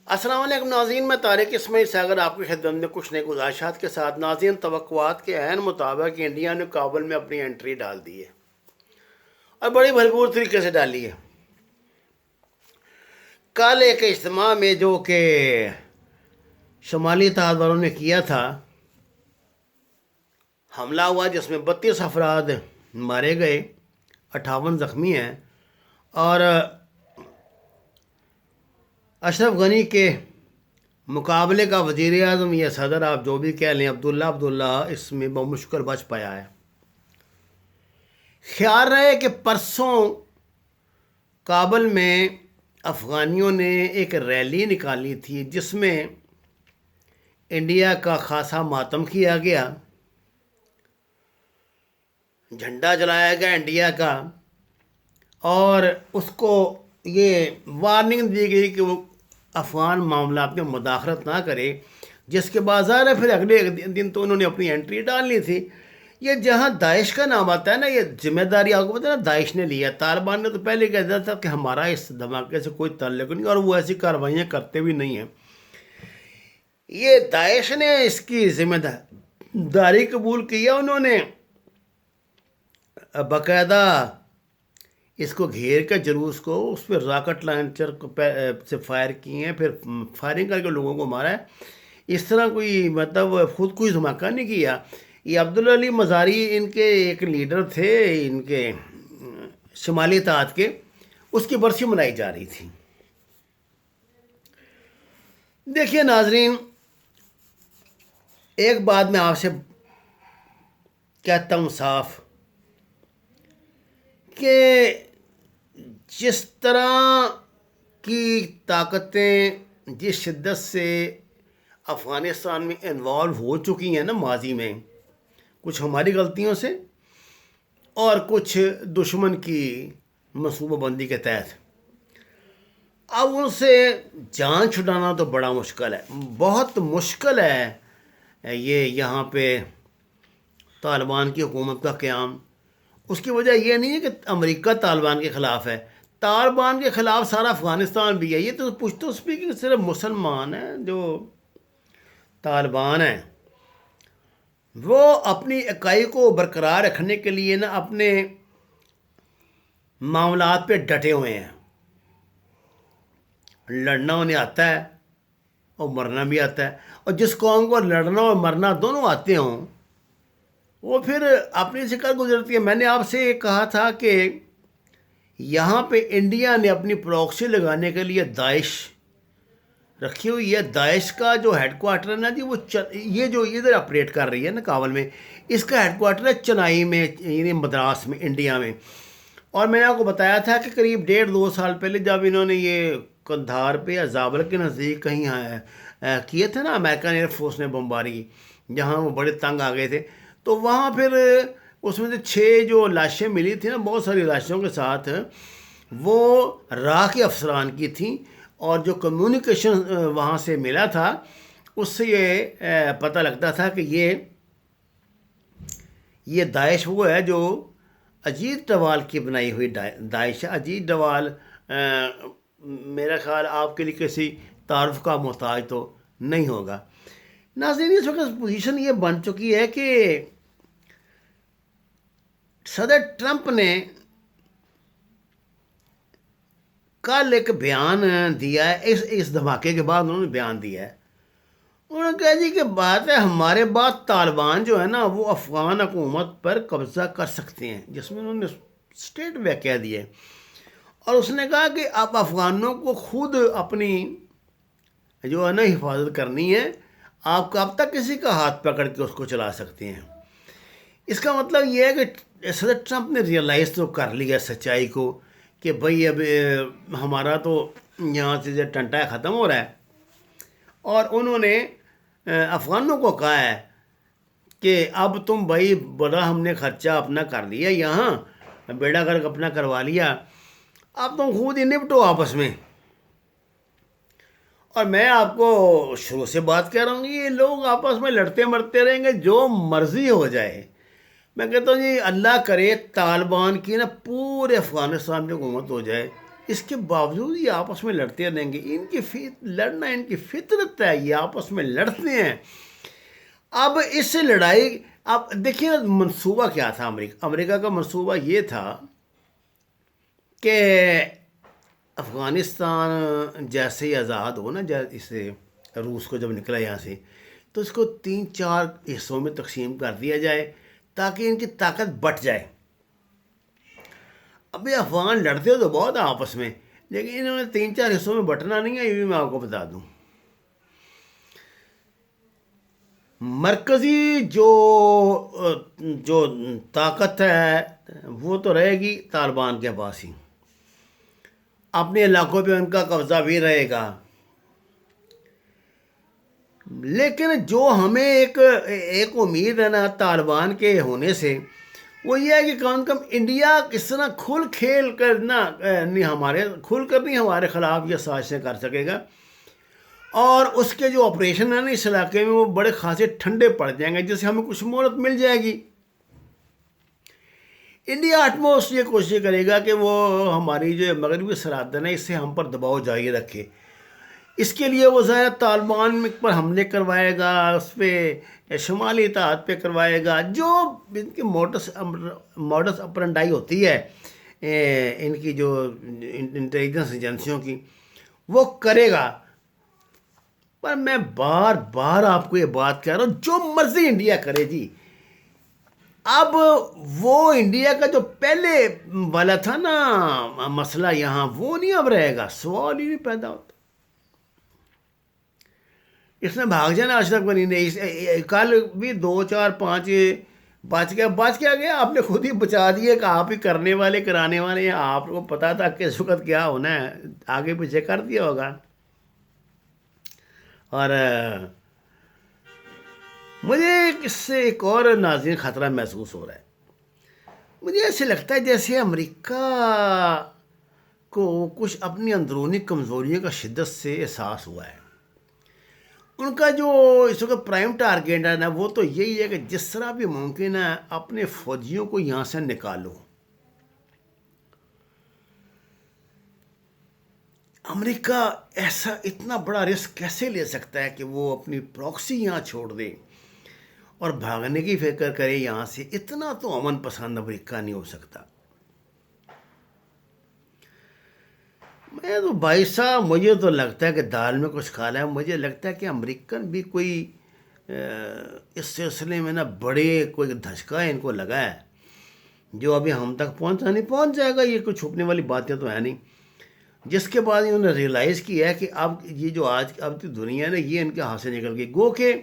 السلام علیکم ناظرین، میں طارق اسماعیل ساگر آپ کی خدمت میں کچھ نئے گزارشات کے ساتھ ناظرین، توقعات کے عین مطابق انڈیا نے کابل میں اپنی انٹری ڈال دی ہے اور بڑی بھرپور طریقے سے ڈالی ہے۔ کل ایک اجتماع میں جو کہ شمالی اتحاد والوں نے کیا تھا، حملہ ہوا جس میں 32 افراد مارے گئے، 58 زخمی ہیں، اور اشرف غنی کے مقابلے کا وزیر اعظم یا صدر، آپ جو بھی کہہ لیں، عبداللہ اس میں بمشکل بچ پایا ہے۔ خیال رہے کہ پرسوں کابل میں افغانیوں نے ایک ریلی نکالی تھی جس میں انڈیا کا خاصا ماتم کیا گیا، جھنڈا جلایا گیا انڈیا کا، اور اس کو یہ وارننگ دی گئی کہ وہ افغان معاملات میں مداخلت نہ کرے، جس کے بعد ظاہر ہے پھر اگلے دن تو انہوں نے اپنی انٹری ڈالنی تھی۔ یہ جہاں داعش کا نام آتا ہے نا، یہ ذمہ داری آپ کو پتہ ہے نا داعش نے لیا۔ طالبان نے تو پہلے کہہ دیا تھا کہ ہمارا اس دھماکے سے کوئی تعلق نہیں، اور وہ ایسی کارروائیاں کرتے بھی نہیں ہیں۔ یہ داعش نے اس کی ذمہ داری قبول کیا، انہوں نے باقاعدہ اس کو گھیر کے جلوس کو اس پہ راکٹ لانچر سے فائر کیے ہیں، پھر فائرنگ کر کے لوگوں کو مارا ہے۔ اس طرح کوئی مطلب خود کوئی دھماکہ نہیں کیا۔ یہ عبداللہ علی مزاری ان کے ایک لیڈر تھے، ان کے شمالی اتحاد کے، اس کی برسی منائی جا رہی تھی۔ دیکھیے ناظرین، ایک بات میں آپ سے کہتا ہوں صاف کہ جس طرح کی طاقتیں جس شدت سے افغانستان میں انوالو ہو چکی ہیں نا ماضی میں، کچھ ہماری غلطیوں سے اور کچھ دشمن کی منصوبہ بندی کے تحت، اب ان سے جان چھڑانا تو بڑا مشکل ہے، بہت مشکل ہے یہ یہاں پہ طالبان کی حکومت کا قیام۔ اس کی وجہ یہ نہیں ہے کہ امریکہ طالبان کے خلاف ہے، طالبان کے خلاف سارا افغانستان بھی ہے۔ یہ تو پشتو اسپیکنگ صرف مسلمان ہیں جو طالبان ہیں، وہ اپنی اکائی کو برقرار رکھنے کے لیے نا اپنے معاملات پہ ڈٹے ہوئے ہیں۔ لڑنا انہیں آتا ہے اور مرنا بھی آتا ہے، اور جس قوم کو لڑنا اور مرنا دونوں آتے ہوں وہ پھر اپنی شکل گزرتی ہے۔ میں نے آپ سے کہا تھا کہ یہاں پہ انڈیا نے اپنی پراکسی لگانے کے لیے داعش رکھی ہوئی ہے۔ داعش کا جو ہیڈ کوارٹر ہے نا جی، وہ یہ جو ادھر آپریٹ کر رہی ہے نا کابل میں، اس کا ہیڈ کوارٹر ہے چنائی میں، یعنی مدراس میں، انڈیا میں۔ اور میں نے آپ کو بتایا تھا کہ قریب 1.5-2 سال پہلے جب انہوں نے یہ قندھار پہ یا زابل کے نزدیک کہیں کیے تھے نا، امریکن ایئر فورس نے بمباری، جہاں وہ بڑے تنگ آ گئے تھے، تو وہاں پھر اس میں سے 6 جو لاشیں ملی تھیں نا، بہت ساری لاشوں کے ساتھ، وہ راہ کے افسران کی تھیں، اور جو کمیونیکیشن وہاں سے ملا تھا اس سے یہ پتہ لگتا تھا کہ یہ داعش وہ ہے جو اجیت ڈوال کی بنائی ہوئی داعش ہے۔ اجیت ڈوال میرا خیال آپ کے لیے کسی تعارف کا محتاج تو نہیں ہوگا۔ ناظرین، اس وقت پوزیشن یہ بن چکی ہے کہ صدر ٹرمپ نے کل ایک بیان دیا ہے، اس دھماکے کے بعد انہوں نے بیان دیا ہے۔ انہوں نے کہا جی کہ بات ہے ہمارے بعد طالبان جو ہے نا وہ افغان حکومت پر قبضہ کر سکتے ہیں، جس میں انہوں نے اسٹیٹ وے کہہ دیا، اور اس نے کہا کہ اب افغانوں کو خود اپنی جو ہے نا حفاظت کرنی ہے، آپ کب تک کسی کا ہاتھ پکڑ کے اس کو چلا سکتے ہیں۔ اس کا مطلب یہ ہے کہ صدر ٹرمپ نے ریئلائز تو کر لیا سچائی کو کہ بھئی اب ہمارا تو یہاں سے ٹنٹا ختم ہو رہا ہے، اور انہوں نے افغانوں کو کہا ہے کہ اب تم بھائی بڑا ہم نے خرچہ اپنا کر لیا، یہاں بیڑا گرک اپنا کروا لیا، اب تم خود ہی نپٹو آپس میں۔ اور میں آپ کو شروع سے بات کہہ رہا ہوں کہ یہ لوگ آپس میں لڑتے مرتے رہیں گے، جو مرضی ہو جائے۔ میں کہتا ہوں جی اللہ کرے طالبان کی نا پورے افغانستان میں حکومت ہو جائے، اس کے باوجود یہ آپس میں لڑتے رہیں گے. ان کی لڑنا ان کی فطرت ہے، یہ آپس میں لڑتے ہیں. اب اس سے لڑائی، اب دیکھیے منصوبہ کیا تھا امریکہ کا منصوبہ یہ تھا کہ افغانستان جیسے ہی آزاد ہو نا، اسے روس کو جب نکلا یہاں سے، تو اس کو 3-4 حصوں میں تقسیم کر دیا جائے تاکہ ان کی طاقت بٹ جائے. ابھی افغان لڑتے ہو تو بہت ہیں آپس میں، لیکن انہوں نے 3-4 حصوں میں بٹنا نہیں ہے، یہ بھی میں آپ کو بتا دوں. مرکزی جو طاقت ہے وہ تو رہے گی طالبان کے پاس ہی، اپنے علاقوں پہ ان کا قبضہ بھی رہے گا. لیکن جو ہمیں ایک امید ہے نا طالبان کے ہونے سے، وہ یہ ہے کہ کم کم انڈیا کس طرح کھل کر نہیں ہمارے خلاف یہ سازشیں کر سکے گا، اور اس کے جو آپریشن ہیں نا اس علاقے میں وہ بڑے خاصے ٹھنڈے پڑ جائیں گے، جس سے ہمیں کچھ مہلت مل جائے گی. انڈیا آٹموسٹ یہ کوشش کرے گا کہ وہ ہماری جو مغربی سرحد ہے اس سے ہم پر دباؤ جاری رکھے. اس کے لیے وہ ظاہر طالبان پر حملے کروائے گا، اس پہ شمالی اتحاد پہ کروائے گا، جو ان کی موڈس اپرنڈائی ہوتی ہے ان کی جو انٹیلیجنس ایجنسیوں کی، وہ کرے گا. پر میں بار بار آپ کو یہ بات کہہ رہا ہوں، جو مرضی انڈیا کرے جی. اب وہ انڈیا کا جو پہلے والا تھا نا مسئلہ یہاں، وہ نہیں اب رہے گا، سوال ہی نہیں پیدا ہوتا. اس نے بھاگ جانا آج تک بنی نہیں. کل بھی 2-4-5 بچ گیا. آپ نے خود ہی بچا دیے کہ آپ ہی کرنے والے کرانے والے ہیں. آپ کو پتا تھا کہ اس وقت کیا ہونا ہے، آگے پیچھے کر دیا ہوگا. اور مجھے اس سے ایک اور ناظرین خطرہ محسوس ہو رہا ہے. مجھے ایسے لگتا ہے جیسے امریکہ کو کچھ اپنی اندرونی کمزوریوں کا شدت سے احساس ہوا ہے. ان کا جو اس وقت پرائم ٹارگیٹ ہے نا، وہ تو یہی ہے کہ جس طرح بھی ممکن ہے اپنے فوجیوں کو یہاں سے نکالو. امریکہ ایسا اتنا بڑا رسک کیسے لے سکتا ہے کہ وہ اپنی پراکسی یہاں چھوڑ دے اور بھاگنے کی فکر کرے یہاں سے؟ اتنا تو امن پسند امریکہ نہیں ہو سکتا. میں تو بھائی صاحب، مجھے تو لگتا ہے کہ دال میں کچھ کھانا ہے. مجھے لگتا ہے کہ امریکن بھی کوئی اس سلسلے میں نا بڑے کوئی دھچکا ان کو لگا ہے، جو ابھی ہم تک پہنچ جائے گا. یہ کوئی چھپنے والی باتیں تو ہے نہیں. جس کے بعد انہوں نے ریئلائز کیا ہے کہ اب یہ جو اب کی دنیا ہے نا، یہ ان کے ہاتھ سے نکل گئی. گو کہ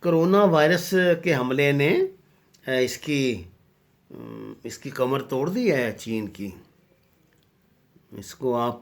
کرونا وائرس کے حملے نے اس کی کمر توڑ دی ہے چین کی. اس کو آپ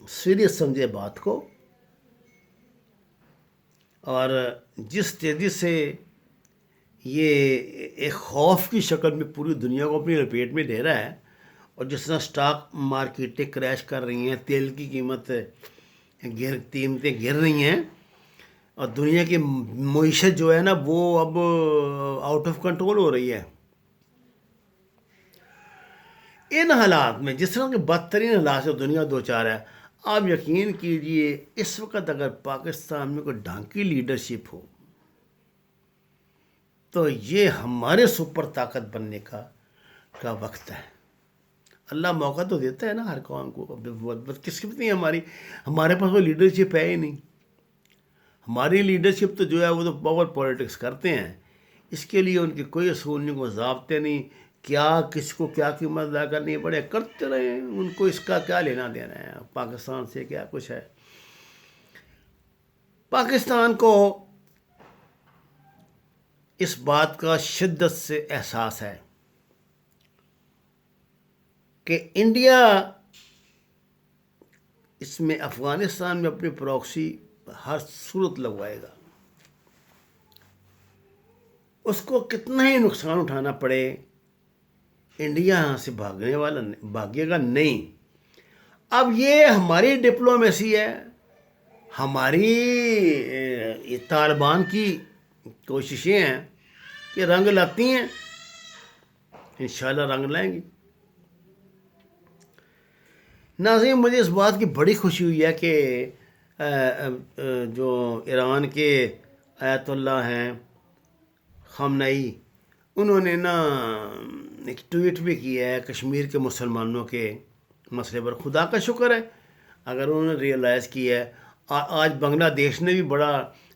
سیریس سمجھے بات کو. اور جس تیزی سے یہ ایک خوف کی شکل میں پوری دنیا کو اپنی لپیٹ میں لے رہا ہے، اور جس طرح سٹاک مارکیٹیں کریش کر رہی ہیں، تیل کی قیمتیں گر رہی ہیں، اور دنیا کی معیشت جو ہے نا وہ اب آؤٹ آف کنٹرول ہو رہی ہے. ان حالات میں جس طرح کے بدترین حالات سے دنیا دو چار ہے، آپ یقین کیجئے اس وقت اگر پاکستان میں کوئی ڈھنکی لیڈرشپ ہو تو یہ ہمارے سپر طاقت بننے کا وقت ہے. اللہ موقع تو دیتا ہے نا ہر قوم کو. بدقسمتی نہیں ہمارے پاس وہ لیڈرشپ ہے ہی نہیں. ہماری لیڈرشپ تو جو ہے وہ تو پاور پولیٹکس کرتے ہیں. اس کے لیے ان کی کوئی اصول نہیں، کوئی ضابطے نہیں. کیا کس کو کیا قیمت ادا کرنی پڑے کرتے رہے، ان کو اس کا کیا لینا دینا ہے. پاکستان سے کیا کچھ ہے. پاکستان کو اس بات کا شدت سے احساس ہے کہ انڈیا اس میں افغانستان میں اپنی پراکسی ہر صورت لگوائے گا. اس کو کتنا ہی نقصان اٹھانا پڑے، انڈیا یہاں سے بھاگے گا نہیں. اب یہ ہماری ڈپلومیسی ہے، ہماری طالبان کی کوششیں ہیں کہ رنگ لاتی ہیں. انشاءاللہ رنگ لائیں گی. ناظرین، مجھے اس بات کی بڑی خوشی ہوئی ہے کہ جو ایران کے آیت اللہ ہیں خامنئی، انہوں نے نا ایک ٹویٹ بھی کیا ہے کشمیر کے مسلمانوں کے مسئلے پر. خدا کا شکر ہے اگر انہوں نے ریئلائز کیا ہے. آج بنگلہ دیش نے بھی بڑا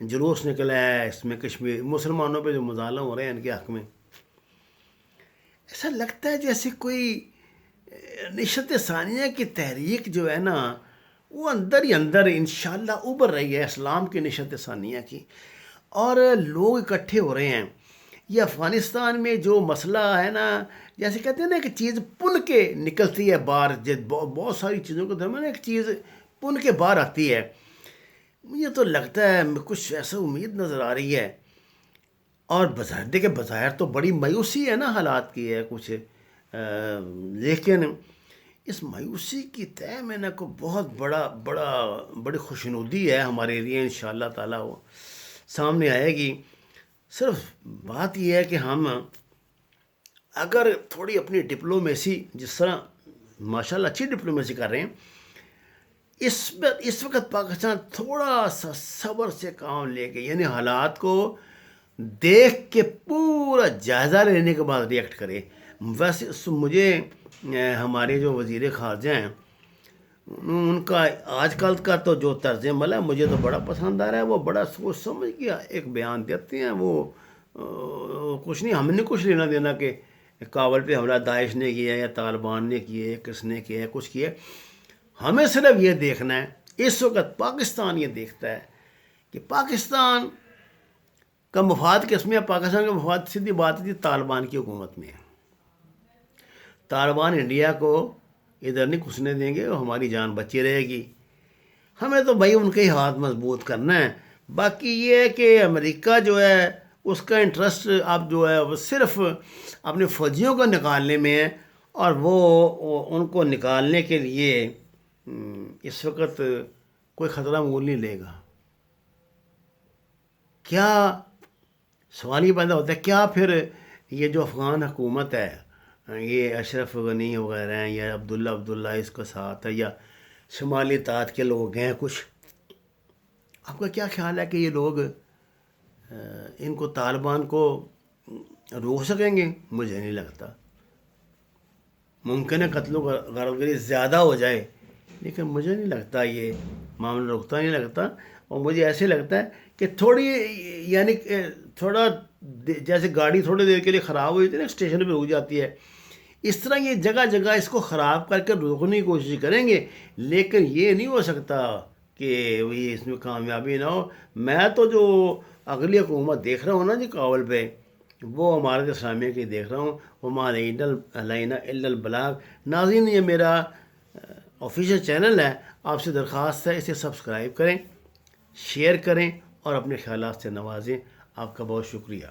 جلوس نکلا ہے اس میں کشمیر مسلمانوں پہ جو مظالم ہو رہے ہیں ان کے حق میں. ایسا لگتا ہے جیسے کوئی نشست ثانیہ کی تحریک جو ہے نا وہ اندر ہی اندر انشاءاللہ ابھر رہی ہے اسلام کی نشست ثانیہ کی، اور لوگ اکٹھے ہو رہے ہیں. یہ افغانستان میں جو مسئلہ ہے نا، جیسے کہتے ہیں نا ایک چیز پن کے نکلتی ہے باہر، بہت ساری چیزوں کے درمیان ایک چیز پن کے باہر آتی ہے. مجھے تو لگتا ہے کچھ ایسا امید نظر آ رہی ہے. اور بظاہر تو بڑی مایوسی ہے نا حالات کی ہے کچھ، لیکن اس مایوسی کی تہ میں نا کو بہت بڑی خوشنودی ہے ہمارے لیے انشاءاللہ تعالی وہ سامنے آئے گی. صرف بات یہ ہے کہ ہم اگر تھوڑی اپنی ڈپلومیسی، جس طرح ماشاءاللہ اچھی ڈپلومیسی کر رہے ہیں، اس وقت پاکستان تھوڑا سا صبر سے کام لے کے، یعنی حالات کو دیکھ کے پورا جائزہ لینے کے بعد ریئیکٹ کرے. ویسے مجھے ہمارے جو وزیر خارجہ ہیں ان کا آج کل کا تو جو طرز عمل ہے مجھے تو بڑا پسند آ رہا ہے. وہ بڑا سوچ سمجھ کے ایک بیان دیتے ہیں. وہ کچھ نہیں، ہم نے کچھ لینا دینا کہ کابل پہ حملہ داعش نے کیا یا طالبان نے کیے، کس نے کیا، کچھ کیا. ہمیں صرف یہ دیکھنا ہے، اس وقت پاکستان یہ دیکھتا ہے کہ پاکستان کا مفاد کس میں ہے. پاکستان کا مفاد سیدھی بات تھی طالبان کی حکومت میں ہے. طالبان انڈیا کو ادھر نہیں گھسنے دیں گے، ہماری جان بچی رہے گی. ہمیں تو بھائی ان کے ہی ہاتھ مضبوط کرنا ہے. باقی یہ ہے کہ امریکہ جو ہے اس کا انٹرسٹ اب جو ہے وہ صرف اپنے فوجیوں کو نکالنے میں ہے، اور وہ ان کو نکالنے کے لیے اس وقت کوئی خطرہ مول نہیں لے گا. کیا سوال یہ پیدا ہوتا ہے، کیا پھر یہ جو افغان حکومت ہے، یہ اشرف غنی وغیرہ ہیں یا عبداللہ اس کا ساتھ ہے، یا شمالی تات کے لوگ ہیں کچھ، آپ کا کیا خیال ہے کہ یہ لوگ ان کو طالبان کو روک سکیں گے؟ مجھے نہیں لگتا. ممکن ہے قتل و غارت گری زیادہ ہو جائے، لیکن مجھے نہیں لگتا یہ معاملہ رکتا، نہیں لگتا. اور مجھے ایسے لگتا ہے کہ تھوڑی، یعنی تھوڑا جیسے گاڑی تھوڑی دیر کے لیے خراب ہوئی تھی نا، اسٹیشن پہ رک جاتی ہے، اس طرح یہ جگہ جگہ اس کو خراب کر کے روکنے کی کوشش کریں گے. لیکن یہ نہیں ہو سکتا کہ وہی اس میں کامیابی نہ ہو. میں تو جو اگلی حکومت دیکھ رہا ہوں نا جی کابل پہ، وہ امارت اسلامیہ کی دیکھ رہا ہوں. وما علینا الا البلاغ. ناظرین، یہ میرا آفیشیل چینل ہے، آپ سے درخواست ہے اسے سبسکرائب کریں، شیئر کریں اور اپنے خیالات سے نوازیں. آپ کا بہت شکریہ.